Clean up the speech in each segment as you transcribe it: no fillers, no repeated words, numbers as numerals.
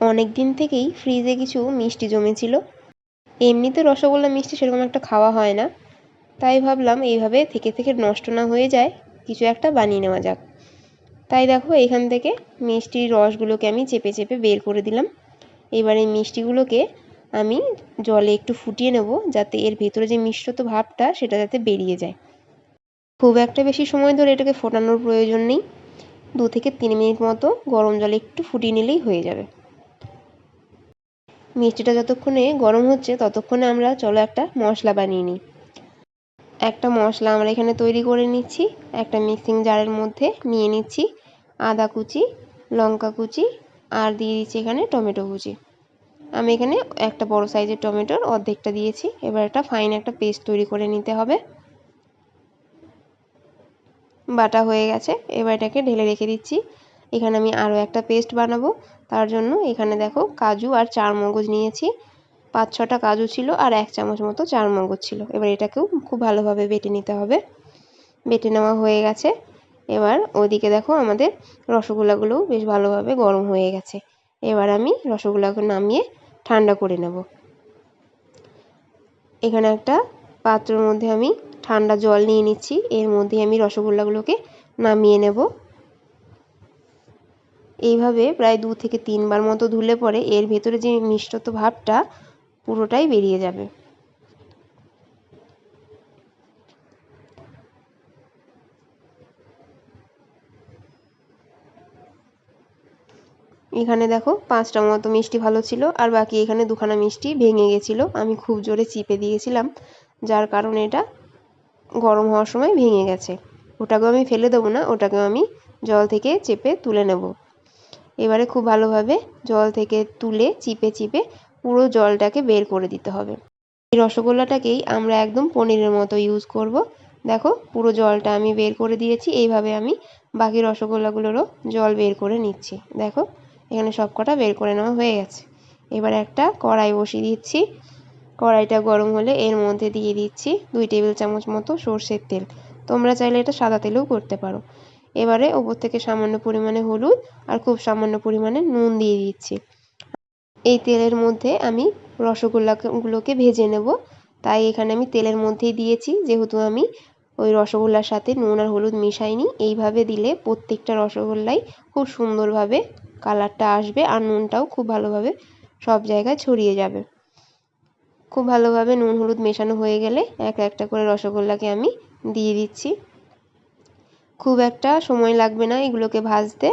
অনেক দিন থেকেই ফ্রিজে কিছু মিষ্টি জমেছিল। এমনিতে রসগোল্লা মিষ্টি সেরকম একটা খাওয়া হয় না, তাই ভাবলাম এইভাবে থেকে থেকে নষ্ট না হয়ে যায় কিছু একটা বানিয়ে নেওয়া যাক। তাই দেখো এখান থেকে মিষ্টির রসগুলোকে আমি চেপে চেপে বের করে দিলাম। এবার এই মিষ্টিগুলোকে আমি জলে একটু ফুটিয়ে নেব, যাতে এর ভেতরে যে মিশ্রিত ভাবটা সেটা যাতে বেরিয়ে যায়। খুব একটা বেশি সময় ধরে এটাকে ফোটানোর প্রয়োজন নেই, 2 থেকে 3 মিনিট মতো গরম জলে একটু ফুটিয়ে নিলেই হয়ে যাবে। মিষ্টিটা যতক্ষণে গরম হচ্ছে ততক্ষণে আমরা চলো একটা মশলা বানিয়ে নিই। একটা মশলা আমরা এখানে তৈরি করে নিচ্ছি। একটা মিক্সিং জারের মধ্যে নিয়ে নিচ্ছি আদা কুচি, লঙ্কা কুচি আর দিয়ে দিচ্ছি এখানে টমেটো কুচি। আমি এখানে একটা বড় সাইজের টমেটোর অর্ধেকটা দিয়েছি। এবার একটা ফাইন একটা পেস্ট তৈরি করে নিতে হবে। বাটা হয়ে গেছে, এবার এটাকে ঢেলে রেখে দিচ্ছি। এখানে আমি আরও একটা পেস্ট বানাবো। তার জন্য এখানে দেখো কাজু আর চারমগজ নিয়েছি। 5-6টা কাজু ছিল আর 1 চামচ মতো চারমগজ ছিল। এবার এটাকেও খুব ভালোভাবে বেটে নিতে হবে। বেটে নেওয়া হয়ে গেছে। এবার ওইদিকে দেখো আমাদের রসগোল্লাগুলোও বেশ ভালোভাবে গরম হয়ে গেছে। এবার আমি রসগোল্লাকে নামিয়ে ঠান্ডা করে নেব। এখানে একটা পাত্রের মধ্যে আমি ঠান্ডা জল নিয়ে নিচ্ছি, এর মধ্যে আমি রসগোল্লাগুলোকে নামিয়ে নেব। এইভাবে প্রায় 2 থেকে 3 বার মতো ধুলে পরে এর ভেতরে যে মিষ্টত্ব ভাবটা পুরোটাই বেরিয়ে যাবে। এখানে দেখো 5টা মতো মিষ্টি ভালো ছিল, আর বাকি এখানে 2খানা মিষ্টি ভেঙে গেছিলো। আমি খুব জোরে চিপে দিয়েছিলাম, যার কারণে এটা গরম হওয়ার সময় ভেঙে গেছে। ওটাকেও আমি ফেলে দেবো না, ওটাকেও আমি জল থেকে চেপে তুলে নেব। এবারে খুব ভালোভাবে জল থেকে তুলে চিপে চিপে পুরো জলটাকে বের করে দিতে হবে। এই রসগোল্লাটাকেই আমরা একদম পনিরের মতো ইউজ করব। দেখো পুরো জলটা আমি বের করে দিয়েছি। এইভাবে আমি বাকি রসগোল্লাগুলোরও জল বের করে নিচ্ছি। দেখো এখানে সবকটা বের করে নেওয়া হয়ে গেছে। এবার একটা কড়াই বসিয়ে দিচ্ছি। কড়াইটা গরম হলে এর মধ্যে দিয়ে দিচ্ছি 2 টেবিল চামচ মতো সর্ষের তেল। তোমরা চাইলে এটা সাদা তেলেও করতে পারো। এবারে ওপর থেকে সামান্য পরিমাণে হলুদ আর খুব সামান্য পরিমাণে নুন দিয়ে দিচ্ছি। এই তেলের মধ্যে আমি রসগোল্লাগুলোকে ভেজে নেব, তাই এখানে আমি তেলের মধ্যেই দিয়েছি, যেহেতু আমি ওই রসগোল্লার সাথে নুন আর হলুদ মিশাইনি। এইভাবে দিলে প্রত্যেকটা রসগোল্লাই খুব সুন্দরভাবে কালারটা আসবে আর নুনটাও খুব ভালোভাবে সব জায়গায় ছড়িয়ে যাবে। খুব ভালোভাবে নুন হলুদ মেশানো হয়ে গেলে একটা একটা করে রসগোল্লাকে আমি দিয়ে দিচ্ছি। খুব একটা সময় লাগবে না এগুলোকে ভাজতে,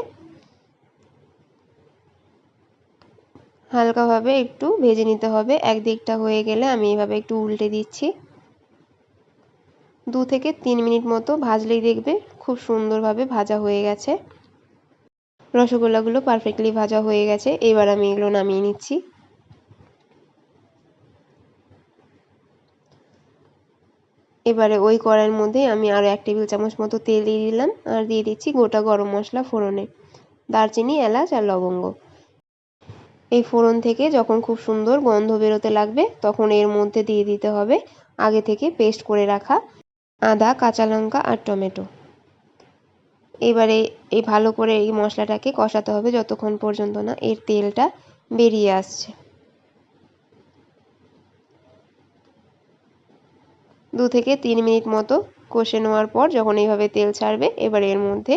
হালকাভাবে একটু ভেজে নিতে হবে। একদিকটা হয়ে গেলে আমি এভাবে একটু উল্টে দিচ্ছি। 2 থেকে 3 মিনিট মতো ভাজলেই দেখবে খুব সুন্দরভাবে ভাজা হয়ে গেছে। রসগোল্লাগুলো পারফেক্টলি ভাজা হয়ে গেছে। এবার আমি এগুলো নামিয়ে নিচ্ছি। এবারে ওই কড়াইয়ের মধ্যে আমি আরও 1 টেবিল চামচ মতো তেল দিয়ে দিলাম আর দিয়ে দিচ্ছি গোটা গরম মশলা ফোড়নে, দারচিনি, এলাচ আর লবঙ্গ। এই ফোড়ন থেকে যখন খুব সুন্দর গন্ধ বেরোতে লাগবে তখন এর মধ্যে দিয়ে দিতে হবে আগে থেকে পেস্ট করে রাখা আদা, কাঁচা লঙ্কা আর টমেটো। এবারে এই ভালো করে এই মশলাটাকে কষাতে হবে যতক্ষণ পর্যন্ত না এর তেলটা বেরিয়ে আসছে। 2 থেকে 3 মিনিট মতো কষে নেওয়ার পর যখন এইভাবে তেল ছাড়বে, এবার এর মধ্যে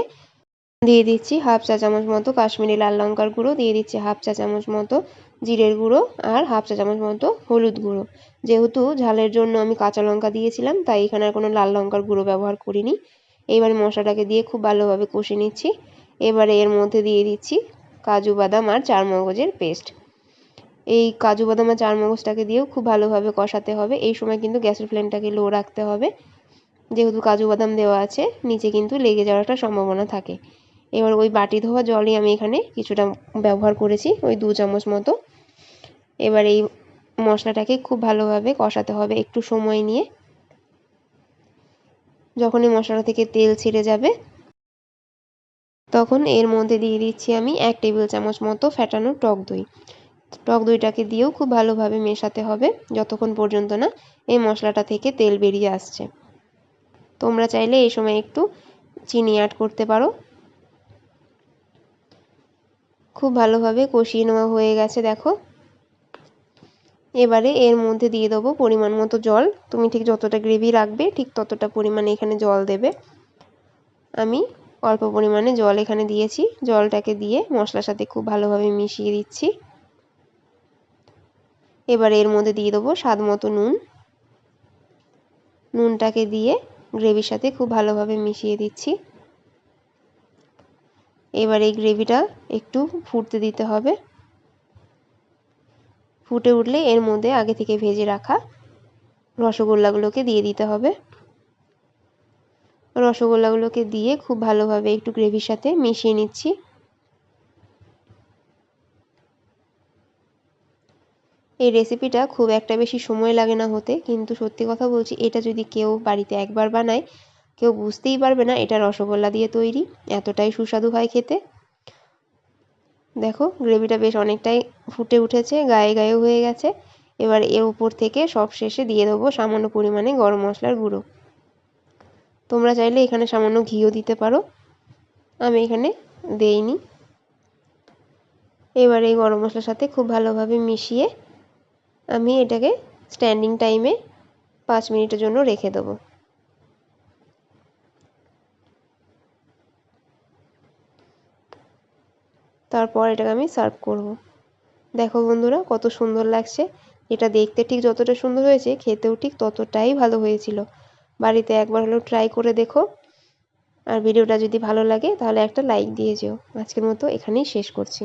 দিয়ে দিচ্ছি 1/2 চা চামচ মতো কাশ্মীরি লাল লঙ্কার গুঁড়ো, দিয়ে দিচ্ছি 1/2 চা চামচ মতো জিরের গুঁড়ো আর 1/2 চা চামচ মতো হলুদ গুঁড়ো। যেহেতু ঝালের জন্য আমি কাঁচা লঙ্কা দিয়েছিলাম, তাই এখানে আর কোনো লাল লঙ্কার গুঁড়ো ব্যবহার করিনি। এবার মশলাটাকে দিয়ে খুব ভালোভাবে কষে নিচ্ছি। এবারে এর মধ্যে দিয়ে দিচ্ছি কাজু বাদাম আর চারমগজের পেস্ট। এই কাজু বাদাম আর চারমগজটাকে দিয়েও খুব ভালোভাবে কষাতে হবে। এই সময় কিন্তু গ্যাসের ফ্লেমটাকে লো রাখতে হবে, যেহেতু কাজু বাদাম দেওয়া আছে নিচে কিন্তু লেগে যাওয়ার একটা সম্ভাবনা থাকে। এবার ওই বাটি ধোয়া জলই আমি এখানে কিছুটা ব্যবহার করেছি, ওই 2 চামচ মতো। এবার এই মশলাটাকে খুব ভালোভাবে কষাতে হবে একটু সময় নিয়ে। যখন এই মশলা থেকে তেল ছেড়ে যাবে তখন এর মধ্যে দিয়ে দিচ্ছি আমি 1 টেবিল চামচ মতো ফ্যাটানো টক দই। টক দইটাকে দিয়েও খুব ভালোভাবে মেশাতে হবে যতক্ষণ পর্যন্ত না এই মশলাটা থেকে তেল বেরিয়ে আসছে। তোমরা চাইলে এই সময় একটু চিনি অ্যাড করতে পারো। খুব ভালোভাবে কষিয়ে নেওয়া হয়ে গেছে দেখো। এবারে এর মধ্যে দিয়ে দেবো পরিমাণ মতো জল। তুমি ঠিক যতটা গ্রেভি রাখবে ঠিক ততটা পরিমাণে এখানে জল দেবে। আমি অল্প পরিমাণে জল এখানে দিয়েছি। জলটাকে দিয়ে মশলার সাথে খুব ভালোভাবে মিশিয়ে দিচ্ছি। এবার এর মধ্যে দিয়ে দেবো স্বাদ মতো নুন। নুনটাকে দিয়ে গ্রেভির সাথে খুব ভালোভাবে মিশিয়ে দিচ্ছি। এবার এই গ্রেভিটা একটু ফুটতে দিতে হবে। ফুটে উঠলে এর মধ্যে আগে থেকে ভেজে রাখা রসগোল্লাগুলোকে দিয়ে দিতে হবে। রসগোল্লাগুলোকে দিয়ে খুব ভালোভাবে একটু গ্রেভির সাথে মিশিয়ে নিচ্ছি। এই রেসিপিটা খুব একটা বেশি সময় লাগে না হতে, কিন্তু সত্যি কথা বলছি এটা যদি কেউ বাড়িতে একবার বানায় কেউ বুঝতেই পারবে না এটা রসগোল্লা দিয়ে তৈরি, এতটাই সুস্বাদু হয় খেতে। দেখো গ্রেভিটা বেশ অনেকটাই ফুটে উঠেছে, গায়ে গায়ে হয়ে গেছে। এবার এর উপর থেকে সব শেষে দিয়ে দেবো সামান্য পরিমাণে গরম মশলার গুঁড়ো। তোমরা চাইলে এখানে সামান্য ঘিও দিতে পারো, আমি এখানে দেইনি। এবার এই গরম মশলার সাথে খুব ভালোভাবে মিশিয়ে আমি এটাকে স্ট্যান্ডিং টাইমে 5 মিনিটের জন্য রেখে দেবো। তারপর এটাকে আমি সার্ভ করব। দেখো বন্ধুরা কত সুন্দর লাগছে। এটা দেখতে ঠিক যতটা সুন্দর হয়েছে খেতেও ঠিক ততটাই ভালো হয়েছিল। বাড়িতে একবার হলেও ট্রাই করে দেখো। আর ভিডিওটা যদি ভালো লাগে তাহলে একটা লাইক দিয়ে যেও। আজকের মতো এখানেই শেষ করছি।